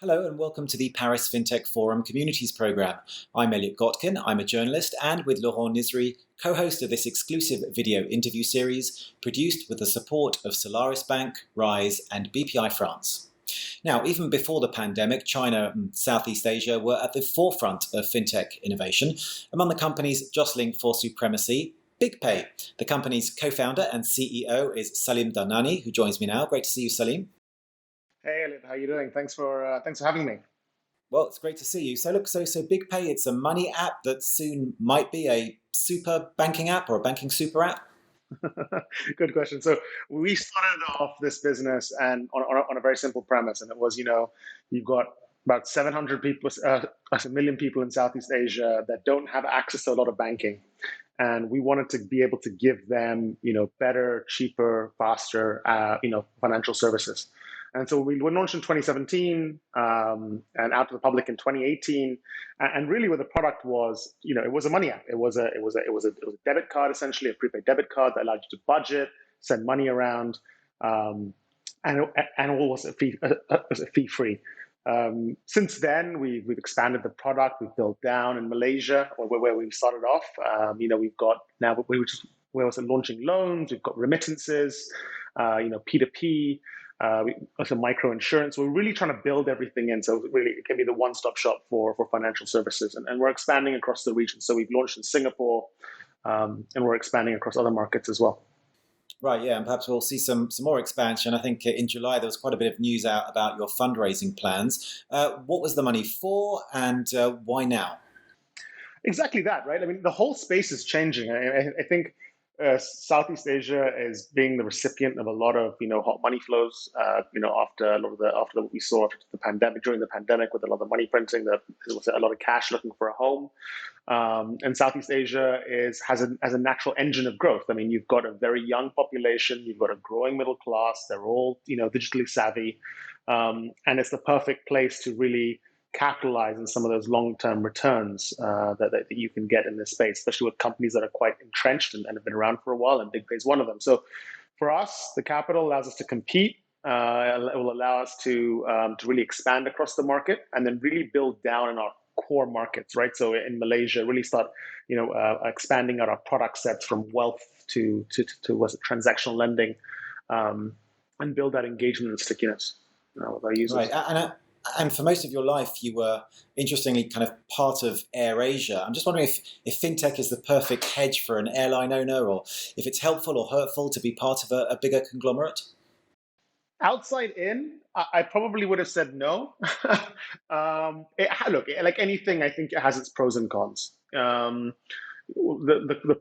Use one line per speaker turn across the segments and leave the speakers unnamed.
Hello and welcome to the Paris Fintech Forum Communities Programme. I'm Elliot Gotkin, I'm a journalist and with Laurent Nisri, co-host of this exclusive video interview series produced with the support of Solaris Bank, Rise and BPI France. Now, even before the pandemic, China and Southeast Asia were at the forefront of fintech innovation. Among the companies jostling for supremacy, Bigpay. The company's co-founder and CEO is Salim Dhanani, who joins me now. Great to see you, Salim.
Hey, Elliot, how you doing? Thanks for having me.
Well, it's great to see you. So BigPay, it's a money app that soon might be a super banking app or a banking super app.
Good question. So we started off this business and on a very simple premise, and it was, you've got about 700 people, a million people in Southeast Asia that don't have access to a lot of banking, and we wanted to be able to give them, better, cheaper, faster, financial services. And so we were launched in 2017 and out to the public in 2018. And really, what the product was, it was a money app. It was a debit card, essentially a prepaid debit card that allowed you to budget, send money around, and all was a fee free. Since then, we've expanded the product. We've built down in Malaysia, where we started off. We've got now we're also launching loans. We've got remittances, P2P. Also micro insurance. We're really trying to build everything in, so really it can be the one-stop shop for financial services, and we're expanding across the region. So we've launched in Singapore, and we're expanding across other markets as well.
Right, yeah, and perhaps we'll see some more expansion. I think in July there was quite a bit of news out about your fundraising plans. What was the money for, and why now?
Exactly that, right? I mean, the whole space is changing. I think Southeast Asia is being the recipient of a lot of hot money flows. After what we saw after the pandemic, during the pandemic, with a lot of money printing, there was a lot of cash looking for a home. And Southeast Asia has a natural engine of growth. I mean, you've got a very young population, you've got a growing middle class. They're all digitally savvy, and it's the perfect place to really capitalize on some of those long-term returns that you can get in this space, especially with companies that are quite entrenched and have been around for a while, and Bigpay is one of them. So for us, the capital allows us to compete. It will allow us to really expand across the market and then really build down in our core markets, right? So in Malaysia, really start expanding out our product sets from wealth to transactional lending, and build that engagement and stickiness with our users.
Right, and for most of your life, you were, interestingly, kind of part of AirAsia. I'm just wondering if fintech is the perfect hedge for an airline owner, or if it's helpful or hurtful to be part of a bigger conglomerate?
Outside in, I probably would have said no. Look, like anything, I think it has its pros and cons. The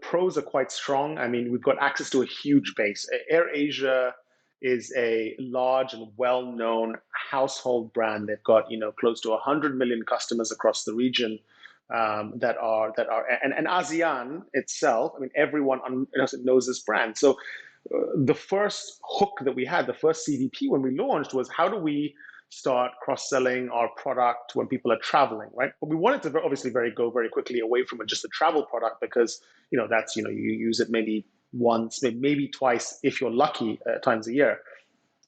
pros are quite strong. I mean, we've got access to a huge base. AirAsia is a large and well-known household brand. They've got close to 100 million customers across the region, and ASEAN itself. I mean, everyone knows this brand. So the first hook that we had, the first CVP when we launched, was how do we start cross-selling our product when people are traveling, right? But we wanted to obviously go very quickly away from just a travel product, because that's you use it maybe once, maybe twice, if you're lucky, times a year.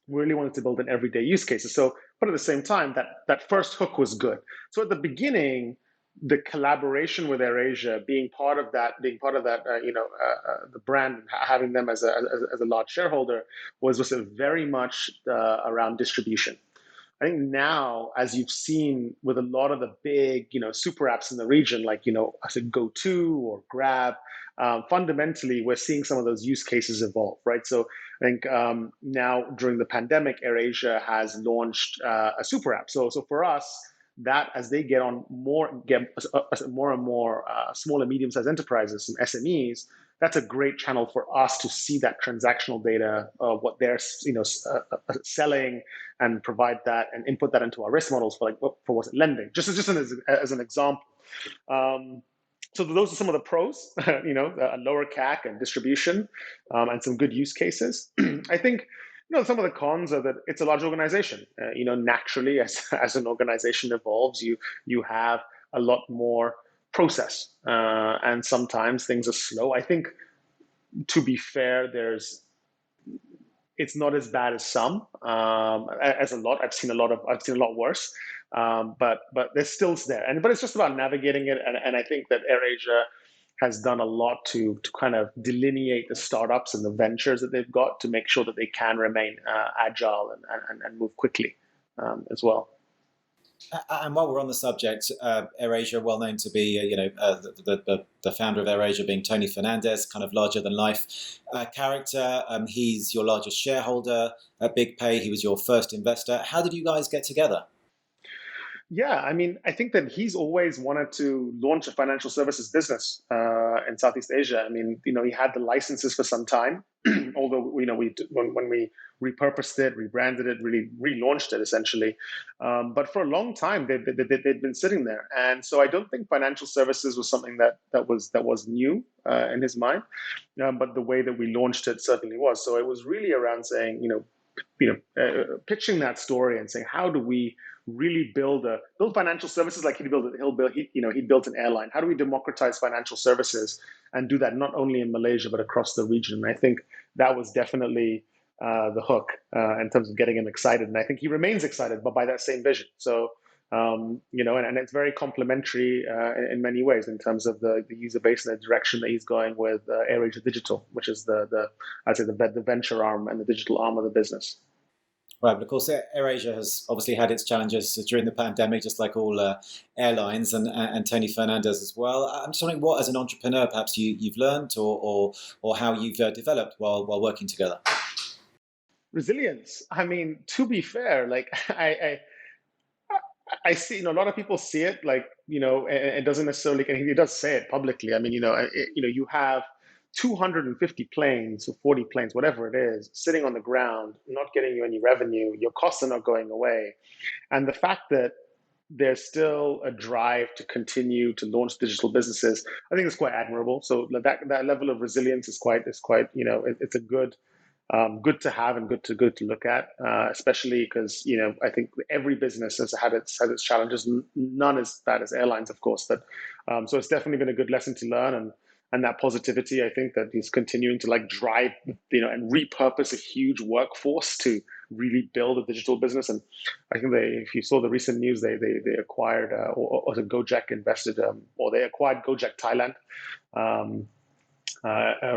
We really wanted to build an everyday use cases. So, but at the same time, that first hook was good. So at the beginning, the collaboration with AirAsia, being part of that, the brand, having them as a large shareholder, was very much around distribution. I think now, as you've seen with a lot of the big, super apps in the region, like, I said GoTo or Grab, fundamentally, we're seeing some of those use cases evolve, right? So I think now during the pandemic, AirAsia has launched a super app. So for us, that as they get more and more small and medium-sized enterprises and SMEs, that's a great channel for us to see that transactional data, what they're selling, and provide that and input that into our risk models for what's it lending, just as an example. So those are some of the pros, a lower CAC and distribution, and some good use cases. I think some of the cons are that it's a large organization. Naturally, as an organization evolves, you have a lot more process, and sometimes things are slow. I think, to be fair, it's not as bad as some, as a lot. I've seen a lot worse. But they're still there, but it's just about navigating it. And I think that AirAsia has done a lot to kind of delineate the startups and the ventures that they've got to make sure that they can remain agile and move quickly as well.
And while we're on the subject, AirAsia, well known to be, the founder of AirAsia being Tony Fernandez, kind of larger than life character. He's your largest shareholder at Bigpay. He was your first investor. How did you guys get together?
Yeah, I mean, I think that he's always wanted to launch a financial services business in Southeast Asia. I mean, he had the licenses for some time, although when we repurposed it, rebranded it, really relaunched it essentially. But for a long time, they'd been sitting there, and so I don't think financial services was something that was new in his mind. But the way that we launched it certainly was. So it was really around saying, pitching that story and saying, how do we really build financial services like he built an airline. How do we democratize financial services and do that not only in Malaysia but across the region? And I think that was definitely the hook in terms of getting him excited. And I think he remains excited, but by that same vision. So and it's very complementary in many ways in terms of the user base and the direction that he's going with AirAsia Digital, which is I'd say the venture arm and the digital arm of the business.
Right, but of course, AirAsia has obviously had its challenges during the pandemic, just like all airlines, and Tony Fernandez as well. I'm just wondering what, as an entrepreneur, perhaps you've learned or how you've developed while working together.
Resilience. I mean, to be fair, like I see, a lot of people see it like, it doesn't necessarily, and he does say it publicly. I mean, you have 250 planes or 40 planes, whatever it is, sitting on the ground, not getting you any revenue. Your costs are not going away. And the fact that there's still a drive to continue to launch digital businesses, I think is quite admirable. So that level of resilience is quite, it's a good to have and good to look at, especially because I think every business has had its challenges. None as bad as airlines, of course, but so it's definitely been a good lesson to learn, and that positivity. I think that he's continuing to drive, and repurpose a huge workforce to really build a digital business. And I think if you saw the recent news, they acquired or Gojek invested, or they acquired Gojek Thailand.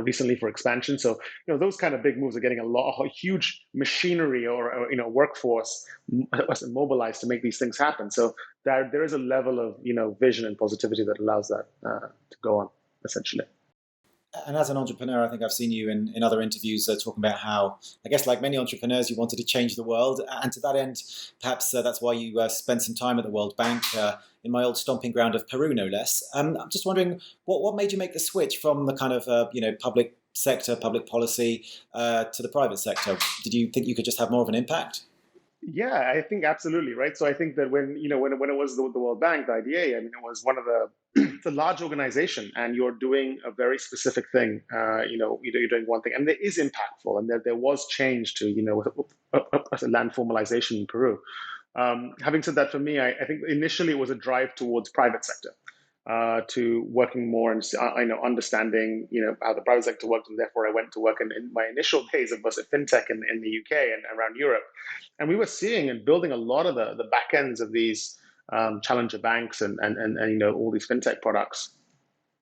Recently for expansion. So, those kind of big moves are getting a huge machinery or workforce mobilized to make these things happen. So there is a level of, vision and positivity that allows that to go on, essentially.
And as an entrepreneur, I think I've seen you in other interviews talking about how, I guess, like many entrepreneurs, you wanted to change the world. And to that end, perhaps that's why you spent some time at the World Bank in my old stomping ground of Peru, no less. I'm just wondering, what made you make the switch from the kind of, public sector, public policy to the private sector? Did you think you could just have more of an impact?
Yeah, I think absolutely, right. So I think that when it was the World Bank, the IDA, I mean, it was one of it's a large organization, and you're doing a very specific thing. You're doing one thing, and it is impactful, and there was change to land formalization in Peru. Having said that, for me, I think initially it was a drive towards private sector. To working more and understanding how the private sector worked, and therefore I went to work in my initial days of fintech in the UK and around Europe, and we were seeing and building a lot of the back ends of these challenger banks and all these fintech products.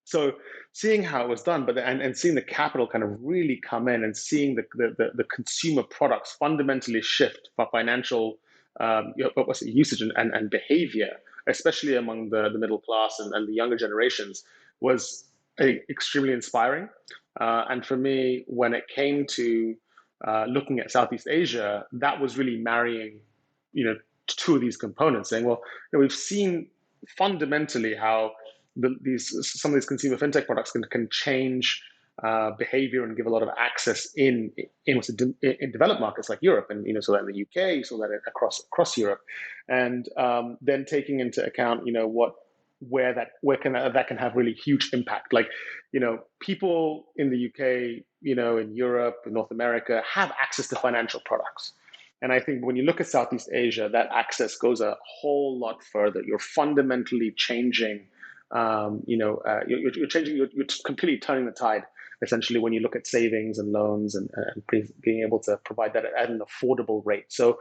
So seeing how it was done, and seeing the capital kind of really come in, and seeing the consumer products fundamentally shift for financial usage and behavior, especially among the middle class and the younger generations, was extremely inspiring. And for me, when it came to looking at Southeast Asia, that was really marrying, two of these components, saying, well, we've seen fundamentally how some of these consumer fintech products can change behavior and give a lot of access in developed markets like Europe, and so that in the UK, you saw that across Europe, and then taking into account where that can have really huge impact. Like people in the UK, in Europe, in North America, have access to financial products. And I think when you look at Southeast Asia, that access goes a whole lot further. You're fundamentally changing. You're changing. You're completely turning the tide, essentially, when you look at savings and loans and being able to provide that at an affordable rate. So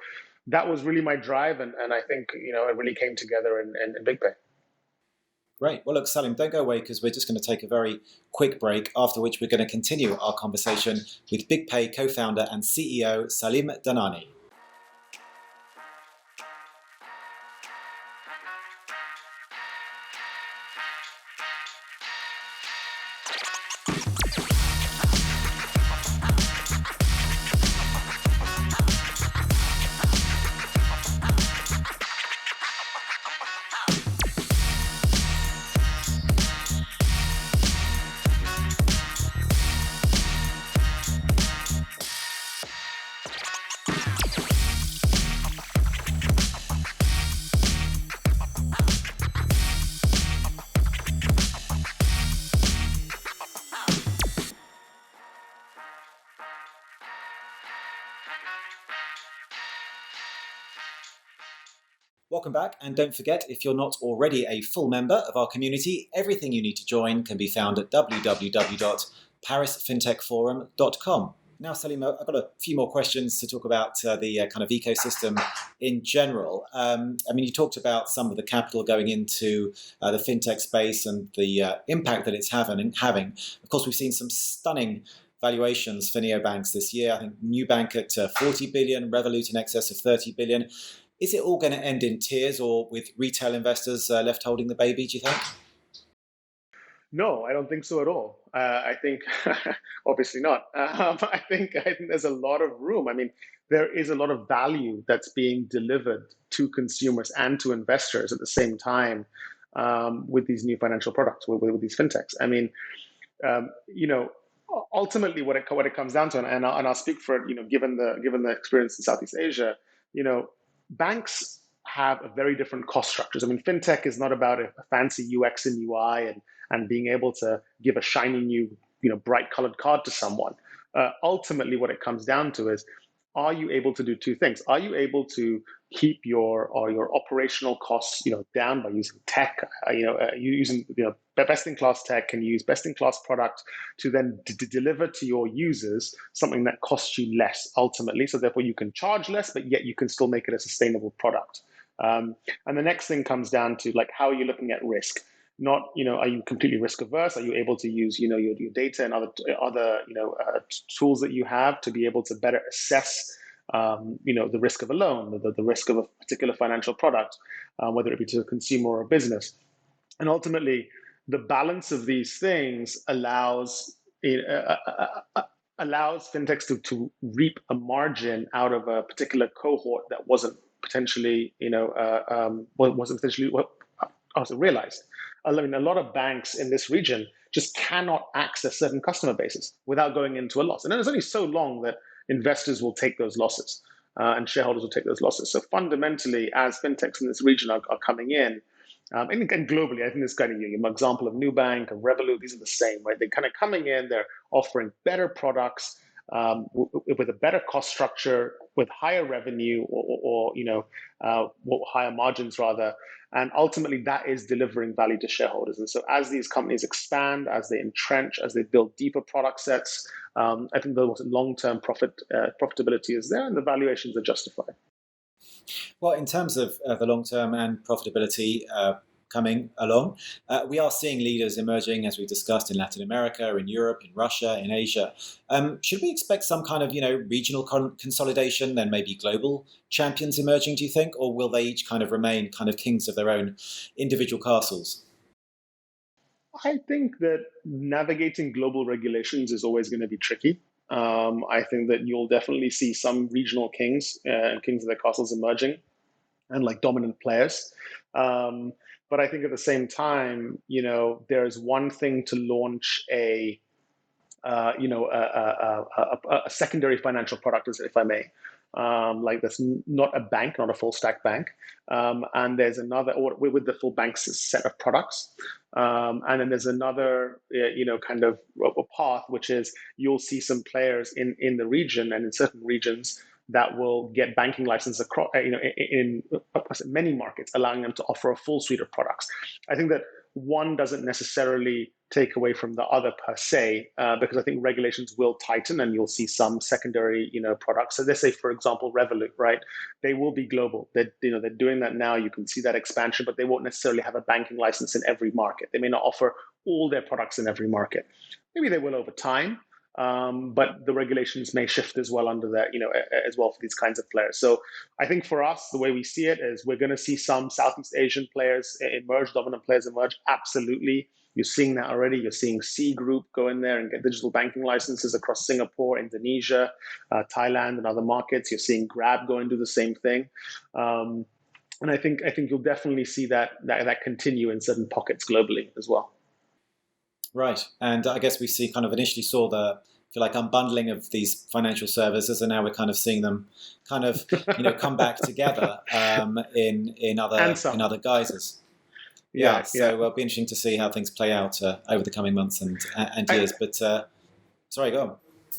that was really my drive, and I think it really came together in Bigpay.
Great. Well, look, Salim, don't go away because we're just going to take a very quick break, after which we're going to continue our conversation with Bigpay co-founder and CEO Salim Dhanani. Welcome back, and don't forget, if you're not already a full member of our community, everything you need to join can be found at www.parisfintechforum.com. Now, Salim, I've got a few more questions to talk about the kind of ecosystem in general. You talked about some of the capital going into the fintech space and the impact that it's having. Of course, we've seen some stunning valuations for neobanks this year. I think Nubank at 40 billion, Revolut in excess of 30 billion. Is it all going to end in tears, or with retail investors left holding the baby, do you think?
No, I don't think so at all. I think, obviously not. I think there's a lot of room. I mean, there is a lot of value that's being delivered to consumers and to investors at the same time with these new financial products, with these fintechs. I mean, ultimately, what it comes down to, and I'll speak for it, given the experience in Southeast Asia, banks have a very different cost structures. I mean, fintech is not about a fancy UX and UI and being able to give a shiny new, bright colored card to someone. Ultimately, what it comes down to is, are you able to do two things? Are you able to keep your operational costs, down by using tech, using best in class tech, and use best in class product to then deliver to your users something that costs you less ultimately. So therefore, you can charge less, but yet you can still make it a sustainable product. And the next thing comes down to, like, how are you looking at risk? Not, are you completely risk averse? Are you able to use, your data and other tools that you have to be able to better assess, the risk of a loan, the risk of a particular financial product, whether it be to a consumer or a business. And ultimately, the balance of these things allows fintechs to reap a margin out of a particular cohort that wasn't potentially, also realized. I mean, a lot of banks in this region just cannot access certain customer bases without going into a loss. And then it's only so long that investors will take those losses and shareholders will take those losses. So fundamentally, as fintechs in this region are coming in, and globally, I think this kind of an example of Nubank and Revolut, these are the same, right? They're kind of coming in, they're offering better products with a better cost structure, with higher revenue or higher margins rather. And ultimately, that is delivering value to shareholders. And so as these companies expand, as they entrench, as they build deeper product sets, I think the long-term profitability is there and the valuations are justified.
Well, in terms of the long-term and profitability coming along, we are seeing leaders emerging, as we discussed, in Latin America, in Europe, in Russia, in Asia. Should we expect some kind of, regional consolidation, then maybe global champions emerging, do you think? Or will they each kind of remain kind of kings of their own individual castles?
I think that navigating global regulations is always going to be tricky. I think that you'll definitely see some regional kings and kings of their castles emerging and like dominant players. But I think at the same time, there's one thing to launch a secondary financial product, if I may. Like that's not a bank, not a full stack bank. And there's another, or with the full bank's set of products. And then there's another, kind of a path, which is you'll see some players in the region and in certain regions that will get banking license across, in many markets, allowing them to offer a full suite of products. I think that one doesn't necessarily take away from the other per se, because I think regulations will tighten and you'll see some secondary, products. So let's say, for example, Revolut, right? They will be global. They're doing that now. You can see that expansion, but they won't necessarily have a banking license in every market. They may not offer all their products in every market. Maybe they will over time. But the regulations may shift as well under that, as well for these kinds of players. So I think for us, the way we see it is we're going to see some Southeast Asian players emerge, dominant players emerge. Absolutely. You're seeing that already. You're seeing C Group go in there and get digital banking licenses across Singapore, Indonesia, Thailand, and other markets. You're seeing Grab go and do the same thing. And I think you'll definitely see that continue in certain pockets globally as well.
Right. And I guess we initially saw the, if you like, unbundling of these financial services, and now we're kind of seeing them kind of, come back together in other guises. Yeah. So it'll be interesting to see how things play out over the coming months and years. But sorry, go on.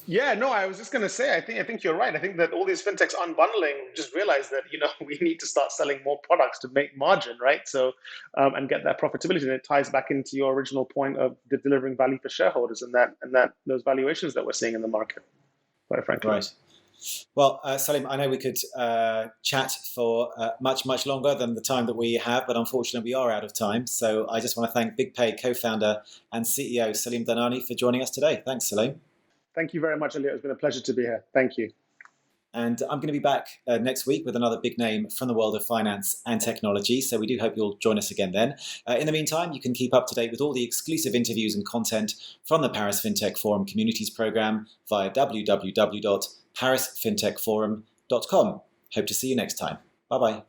Yeah, no, I was just going to say, I think you're right. I think that all these fintechs unbundling just realized that, we need to start selling more products to make margin, right? So, and get that profitability. And it ties back into your original point of delivering value for shareholders and those valuations that we're seeing in the market, quite frankly.
Right. Well, Salim, I know we could chat for much, much longer than the time that we have, but unfortunately we are out of time. So I just want to thank Bigpay co-founder and CEO Salim Dhanani for joining us today. Thanks, Salim.
Thank you very much, Elliot. It's been a pleasure to be here. Thank you.
And I'm going to be back next week with another big name from the world of finance and technology. So we do hope you'll join us again then. In the meantime, you can keep up to date with all the exclusive interviews and content from the Paris Fintech Forum Communities Program via www.parisfintechforum.com. Hope to see you next time. Bye-bye.